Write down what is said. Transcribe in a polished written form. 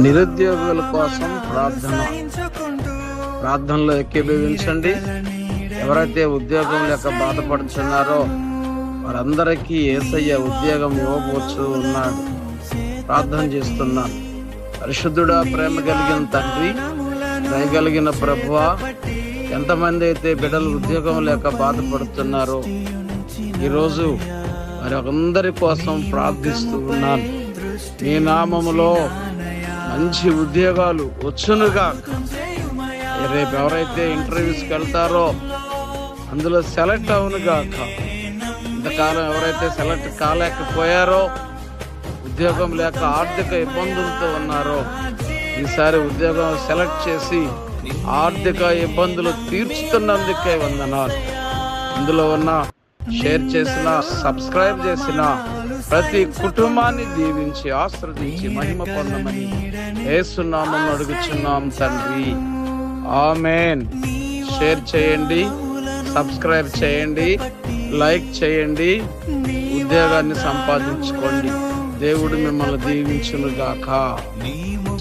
నిరుద్యోగుల కోసం ప్రార్థనలో ఏకీభవించండి. ఎవరైతే ఉద్యోగం లేక బాధపడుతున్నారో వారందరికీ యేసయ్య ఉద్యోగం ఇవ్వబోచు ఉన్నాడు. ప్రార్థన చేస్తున్నాను. పరిశుద్ధుడా, ప్రేమ కలిగిన తండ్రి, దయగలిగిన ప్రభువా, ఎంతమంది అయితే బిడ్డలు ఉద్యోగం లేక బాధపడుతున్నారో ఈరోజు వారి అందరి కోసం ప్రార్థిస్తూ ఉన్నాను. నీ నామములో మంచి ఉద్యోగాలు వచ్చునుగా. రేపు ఎవరైతే ఇంటర్వ్యూస్కి వెళ్తారో అందులో సెలెక్ట్ అవునుగాక. ఇంతకాలం ఎవరైతే సెలెక్ట్ కాలేకపోయారో, ఉద్యోగం లేక ఆర్థిక ఇబ్బందులతో ఉన్నారో, ఈసారి ఉద్యోగం సెలెక్ట్ చేసి ఆర్థిక ఇబ్బందులు తీర్చుతున్నందుకే వందనాలు. ఇందులో ఉన్న షేర్ చేసిన, సబ్స్క్రైబ్ చేసిన ప్రతి కుటుంబాన్ని దీవించి ఆశీర్వదించి మహిమ పొందమని యేసు నామములో అడుగుచున్నాం తండ్రి. ఆమేన్. షేర్ చేయండి, సబ్స్క్రైబ్ చేయండి, లైక్ చేయండి. ఉద్యోగాన్ని సంపాదించుకోండి. దేవుడు మిమ్మల్ని దీవించును గాక.